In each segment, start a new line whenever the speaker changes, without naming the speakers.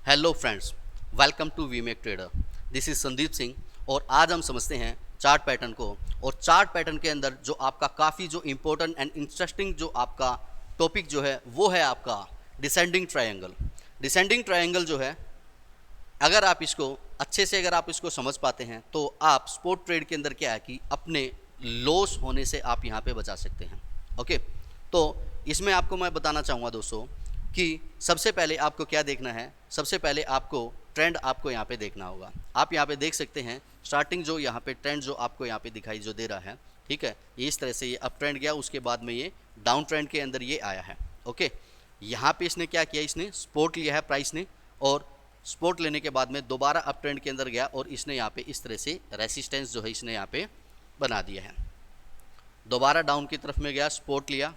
Hello friends, welcome to WeMake Trader. This is Sandeep Singh और आज हम समझते हैं चार्ट पैटर्न को। और चार्ट पैटर्न के अंदर जो आपका काफ़ी जो इम्पोर्टेंट एंड इंटरेस्टिंग जो आपका टॉपिक जो है वो है आपका डिसेंडिंग ट्रायंगल। डिसेंडिंग ट्रायंगल जो है, अगर आप इसको अच्छे से अगर आप इसको समझ पाते हैं तो आप स्पोर्ट ट्रेड के अंदर क्या है कि अपने लॉस होने से आप यहाँ पे बचा सकते हैं। ओके, तो इसमें आपको मैं बताना चाहूँगा दोस्तों कि सबसे पहले आपको क्या देखना है। सबसे पहले आपको ट्रेंड आपको यहाँ पे देखना होगा। आप यहाँ पे देख सकते हैं स्टार्टिंग जो यहाँ पे ट्रेंड जो आपको यहाँ पे दिखाई जो दे रहा है, ठीक है, ये इस तरह से ये अप ट्रेंड गया, उसके बाद में ये डाउन ट्रेंड के अंदर ये आया है। ओके, यहाँ पे इसने क्या किया, इसने सपोर्ट लिया है प्राइस ने, और सपोर्ट लेने के बाद में दोबारा अप ट्रेंड के अंदर गया और इसने यहाँ पे इस तरह से रेसिस्टेंस जो है इसने यहाँ पे बना दिया है। दोबारा डाउन की तरफ में गया, सपोर्ट लिया,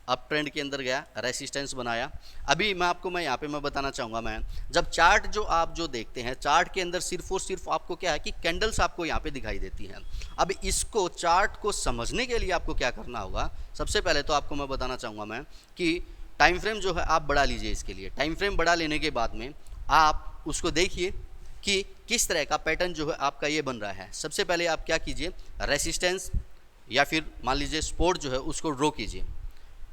अप ट्रेंड के अंदर गया, रेसिस्टेंस बनाया। अभी मैं यहाँ पे मैं बताना चाहूँगा, मैं जब चार्ट जो आप जो देखते हैं, चार्ट के अंदर सिर्फ और सिर्फ आपको क्या है कि कैंडल्स आपको यहाँ पे दिखाई देती हैं। अब इसको चार्ट को समझने के लिए आपको क्या करना होगा, सबसे पहले तो आपको मैं बताना चाहूँगा मैं कि टाइम फ्रेम जो है आप बढ़ा लीजिए। इसके लिए टाइम फ्रेम बढ़ा लेने के बाद में आप उसको देखिए कि किस तरह का पैटर्न जो है आपका ये बन रहा है। सबसे पहले आप क्या कीजिए, रेसिस्टेंस या फिर मान लीजिए सपोर्ट जो है उसको ड्रॉ कीजिए।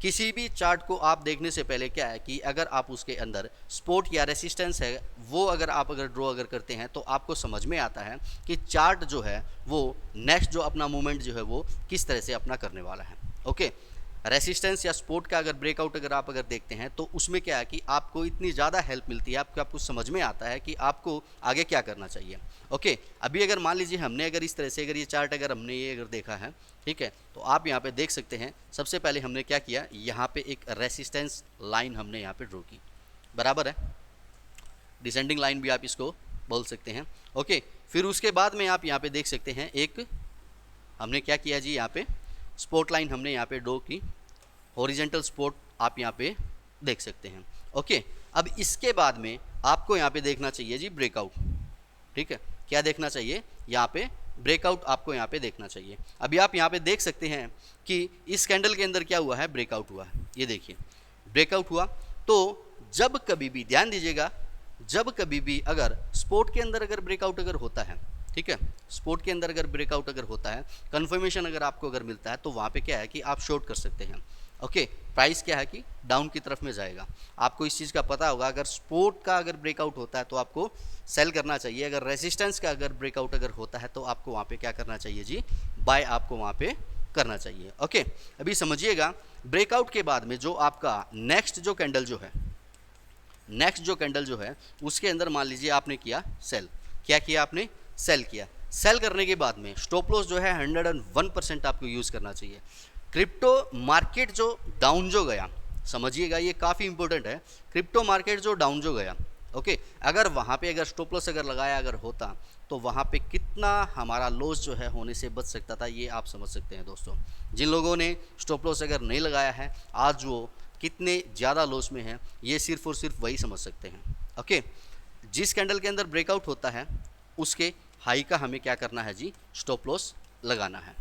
किसी भी चार्ट को आप देखने से पहले क्या है कि अगर आप उसके अंदर सपोर्ट या रेसिस्टेंस है वो अगर आप ड्रॉ करते हैं तो आपको समझ में आता है कि चार्ट जो है वो नेक्स्ट जो अपना मूवमेंट जो है वो किस तरह से अपना करने वाला है। ओके, रेसिस्टेंस या सपोर्ट का अगर ब्रेकआउट अगर देखते हैं तो उसमें क्या है कि आपको इतनी ज़्यादा हेल्प मिलती है, आपको समझ में आता है कि आपको आगे क्या करना चाहिए। ओके, अभी अगर मान लीजिए हमने अगर इस तरह से अगर ये चार्ट अगर हमने ये अगर देखा है, ठीक है, तो आप यहाँ पे देख सकते हैं सबसे पहले हमने क्या किया, यहाँ पे एक रेसिस्टेंस लाइन हमने यहाँ पे ड्रॉ की, बराबर है, डिसेंडिंग लाइन भी आप इसको बोल सकते हैं। ओके, फिर उसके बाद में आप यहाँ पे देख सकते हैं एक हमने क्या किया जी, यहाँ पे सपोर्ट लाइन हमने यहाँ पे ड्रॉ की, हॉरिजेंटल सपोर्ट आप यहाँ पे देख सकते हैं। ओके, अब इसके बाद में आपको यहाँ पे देखना चाहिए जी ब्रेकआउट। ठीक है, क्या देखना चाहिए, यहाँ पे ब्रेकआउट आपको यहाँ पे देखना चाहिए। अभी आप यहाँ पे देख सकते हैं कि इस कैंडल के अंदर क्या हुआ है, ब्रेकआउट हुआ है। ये देखिए ब्रेकआउट हुआ। तो जब कभी भी ध्यान दीजिएगा, जब कभी भी अगर स्पोर्ट के अंदर अगर ब्रेकआउट अगर होता है, ठीक है, स्पोर्ट के अंदर अगर ब्रेकआउट अगर होता है, कंफर्मेशन अगर आपको अगर मिलता है तो वहाँ पे क्या है कि आप शॉर्ट कर सकते हैं। ओके, प्राइस क्या है कि डाउन की तरफ में जाएगा। आपको इस चीज़ का पता होगा, अगर सपोर्ट का अगर ब्रेकआउट होता है तो आपको सेल करना चाहिए, अगर रेजिस्टेंस का अगर ब्रेकआउट अगर होता है तो आपको वहाँ पे क्या करना चाहिए जी, बाय आपको वहाँ पे करना चाहिए। ओके, अभी समझिएगा, ब्रेकआउट के बाद में जो आपका नेक्स्ट जो कैंडल जो है, नेक्स्ट जो कैंडल जो है उसके अंदर मान लीजिए आपने किया सेल। क्या किया आपने, सेल किया। सेल करने के बाद में स्टॉप लॉस जो है 101% आपको यूज़ करना चाहिए। क्रिप्टो मार्केट जो डाउन जो गया, समझिएगा ये काफ़ी इंपॉर्टेंट है, क्रिप्टो मार्केट जो डाउन जो गया, ओके, अगर वहाँ पे अगर स्टॉप लॉस अगर लगाया अगर होता तो वहाँ पे कितना हमारा लॉस जो है होने से बच सकता था, ये आप समझ सकते हैं दोस्तों। जिन लोगों ने स्टॉप लॉस अगर नहीं लगाया है आज वो कितने ज़्यादा लॉस में है, ये सिर्फ और सिर्फ वही समझ सकते हैं। ओके, जिस कैंडल के अंदर ब्रेकआउट होता है उसके हाई का हमें क्या करना है जी, स्टॉप लॉस लगाना है।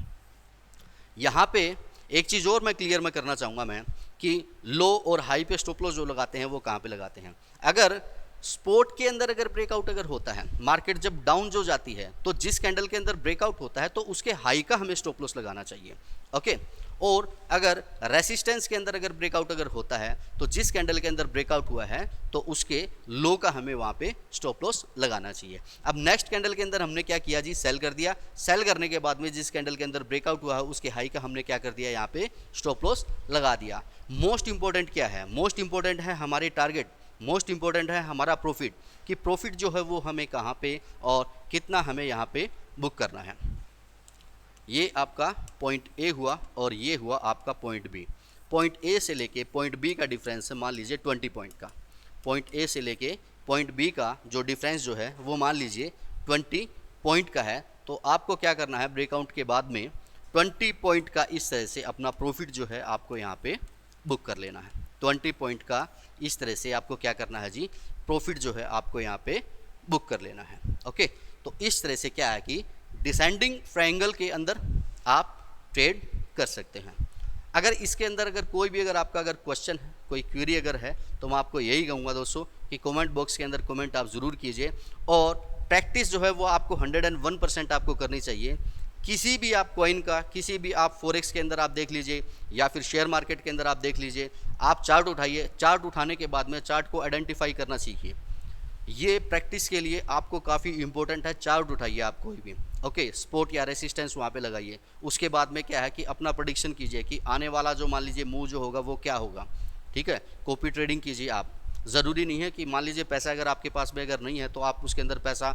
यहाँ पे एक चीज़ और मैं क्लियर में करना चाहूँगा मैं कि लो और हाई पे स्टॉप लॉस जो लगाते हैं वो कहाँ पे लगाते हैं। अगर स्पोर्ट के अंदर अगर ब्रेकआउट अगर होता है, मार्केट जब डाउन जो जाती है तो जिस कैंडल के अंदर ब्रेकआउट होता है तो उसके हाई का हमें स्टॉप लॉस लगाना चाहिए। ओके, और अगर रेसिस्टेंस के अंदर अगर ब्रेकआउट अगर होता है तो जिस कैंडल के अंदर ब्रेकआउट हुआ है तो उसके लो का हमें वहाँ पे स्टॉप लॉस लगाना चाहिए। अब नेक्स्ट कैंडल के अंदर हमने क्या किया जी, सेल कर दिया। सेल करने के बाद में जिस कैंडल के अंदर ब्रेकआउट हुआ है उसके हाई का हमने क्या कर दिया, यहाँ पे स्टॉप लॉस लगा दिया। मोस्ट इंपॉर्टेंट क्या है, मोस्ट इंपॉर्टेंट है हमारे टारगेट, मोस्ट इंपॉर्टेंट है हमारा प्रॉफिट, कि प्रॉफिट जो है वो हमें कहाँ पे और कितना हमें यहाँ पे बुक करना है। ये आपका पॉइंट ए हुआ और ये हुआ आपका पॉइंट बी। पॉइंट ए से लेके पॉइंट बी का डिफरेंस मान लीजिए 20 पॉइंट का। पॉइंट ए से लेके पॉइंट बी का जो डिफरेंस जो है वो मान लीजिए 20 पॉइंट का है। तो आपको क्या करना है, ब्रेकआउट के बाद में 20 पॉइंट का इस तरह से अपना प्रॉफिट जो है आपको यहाँ पे बुक कर लेना है। 20 पॉइंट का इस तरह से आपको क्या करना है जी, प्रॉफिट जो है आपको यहाँ पे बुक कर लेना है। ओके, तो इस तरह से क्या है कि डिसेंडिंग ट्रायंगल के अंदर आप ट्रेड कर सकते हैं। अगर इसके अंदर अगर कोई भी अगर आपका अगर क्वेश्चन है, कोई क्वेरी अगर है तो मैं आपको यही कहूँगा दोस्तों कि कमेंट बॉक्स के अंदर कमेंट आप ज़रूर कीजिए। और प्रैक्टिस जो है वो आपको 101% आपको करनी चाहिए। किसी भी आप कॉइन का, किसी भी आप फॉरेक्स के अंदर आप देख लीजिए या फिर शेयर मार्केट के अंदर आप देख लीजिए, आप चार्ट उठाइए, चार्ट उठाने के बाद में चार्ट को आइडेंटिफाई करना सीखिए। ये प्रैक्टिस के लिए आपको काफ़ी इंपॉर्टेंट है। चार्ट उठाइए आप कोई भी, ओके, सपोर्ट या रेसिस्टेंस वहाँ पे लगाइए। उसके बाद में क्या है कि अपना प्रेडिक्शन कीजिए कि आने वाला जो मान लीजिए मूव जो होगा वो क्या होगा, ठीक है। कॉपी ट्रेडिंग कीजिए आप। ज़रूरी नहीं है कि मान लीजिए पैसा अगर आपके पास में अगर नहीं है तो आप उसके अंदर पैसा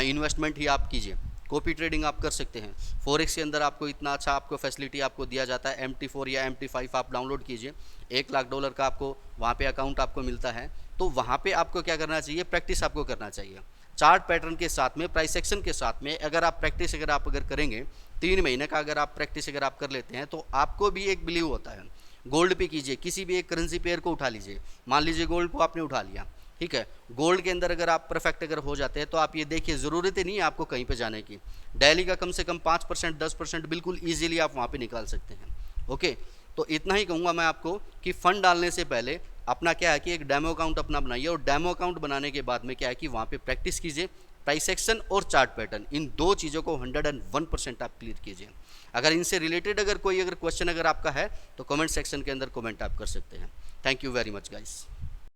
इन्वेस्टमेंट ही आप कीजिए। कॉपी ट्रेडिंग आप कर सकते हैं। फॉरेक्स के अंदर आपको इतना अच्छा आपको फैसिलिटी आपको दिया जाता है। MT4 या MT5 आप डाउनलोड कीजिए, $1,00,000 का आपको वहाँ पे अकाउंट आपको मिलता है। तो वहाँ पे आपको क्या करना चाहिए, प्रैक्टिस आपको करना चाहिए। चार्ट पैटर्न के साथ में, प्राइस एक्शन के साथ में अगर आप प्रैक्टिस अगर करेंगे, 3 महीने का अगर आप प्रैक्टिस अगर आप कर लेते हैं तो आपको भी एक बिलीव होता है। गोल्ड पे कीजिए, किसी भी एक करेंसी पेयर को उठा लीजिए। मान लीजिए गोल्ड को आपने उठा लिया, ठीक है। गोल्ड के अंदर अगर आप परफेक्ट अगर हो जाते हैं तो आप ये देखिए, ज़रूरत ही नहीं है आपको कहीं पे जाने की। डेली का कम से कम 5% 10% बिल्कुल ईजिली आप वहाँ पे निकाल सकते हैं। ओके, तो इतना ही कहूँगा मैं आपको कि फ़ंड डालने से पहले अपना क्या है कि एक डेमो अकाउंट अपना बनाइए, और डेमो अकाउंट बनाने के बाद में क्या है कि वहाँ पे प्रैक्टिस कीजिए। प्राइस एक्शन और चार्ट पैटर्न, इन 2 चीज़ों को 101% आप क्लियर कीजिए। अगर इनसे रिलेटेड अगर कोई अगर क्वेश्चन अगर आपका है तो कमेंट सेक्शन के अंदर कमेंट आप कर सकते हैं। Thank you very much guys.